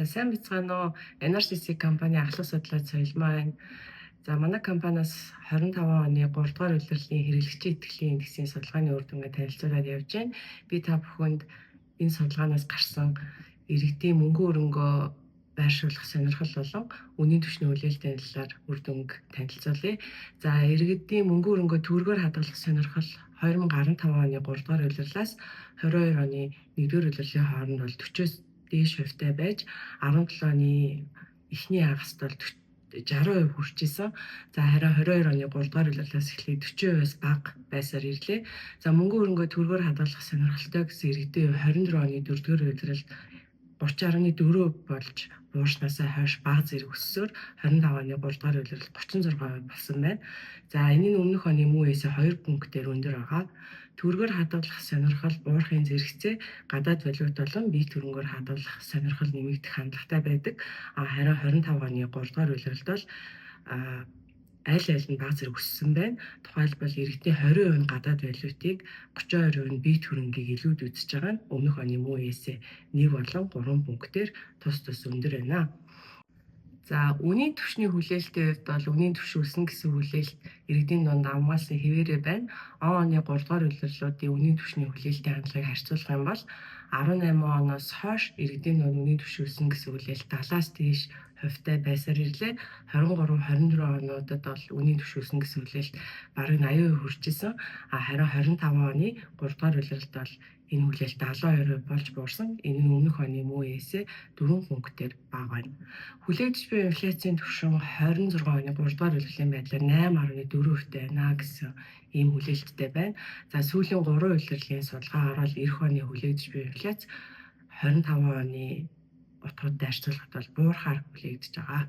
Сайн бацгаана уу? NRCC компани ахлах судлаач соёл маань. За манай компаниас 25 оны 3 дугаар улирлын хэрэглэгчийн итгэлийн индексийн судалгааны үр дүнгээ танилцуулаад явж байна. Би та бүхэнд энэ судалгаанаас гарсан иргэдийн мөнгө өрөнгөө байршуулах сонирхол болон үнийн түвшний хүлээлтийн талаар үр дүнг танилцуулъя. За иргэдийн мөнгө өрөнгөө төгрөгөөр хадгалах сонирхол 2015 оны 3 дугаар улирлаас 22 оны 1-р улирлын хооронд бол 40-с дээш хувьтай байж 17 оны эхний хагаст бол 60% хүрч исэн. За харин 22 оны 3 дугаар улирлаас эхлээд 40%-аас бага байсаар ирлээ. За мөнгө өрөнгөө төгрөгөөр хадгалах сонирхолтой гэсэн иргэдийн 24 оны 4-р улирлд 30.4 болж буурснаасаа хойш бага зэрэг өссөөр 25 оны 3 дугаар улирлд 36% болсон байна. За энэ нь өмнөх оны муу үеэс 2 пунктээр өндөр байгаа. Төгрөгөөр хадгалах сонирхол буурахын зэрэгцээ гадаад валют болон бие төрөнгөөр хадгалах сонирхол нэмэгдэх хандлагатай байдаг. Харин 25 оны 3 дугаар улирлд бол аль нь бага зэрэг өссөн байна. Тухайлбал иргэдийн 20% нь гадаад валютыг 32% нь бие төрөнгийг илүүд үзэж байгаа нь өмнөх оны муу үеэс 1 болон 3 пунктээр тус өндөр байна. За үнийн түвшний хүлээлтийн хувьд бол үнийн түвш өснө гэсэн хүлээлт иргэдийн дунд амгаалсан хэвээрээ байна. Оны 3 дугаар улирлуудын үнийн түвшний хүлээлтийн хандлагыг харьцуулах юм бол 18 оноос хойш иргэдийн дунд үнийн түвш өснө гэсэн хүлээлт 70-аас дээш хувьтай байсаар ирлээ. 23-24 онуудад бол үнийн түвш өснө гэсэн хүлээлт бараг 80% хүрч исэн. Харин 25 оны 3 дугаар улирлд бол энэ хүлээлт 72% болж буурсан. Энэ нь өмнөх оны муу үеэс 4 пунктээр бага байна. Хүлээгдэж буй инфляцийн түвшин 26 оны 3 дугаар улирлын байдлаар 8.4% байна гэсэн ийм хүлээлттэй байна. За сүүлийн 3 улирлын судалгаагаар бол эх оны хүлээгдэж буй инфляц 25 оны утгуудад харьцуулахад бол буурахаар хүлээгдэж байгаа.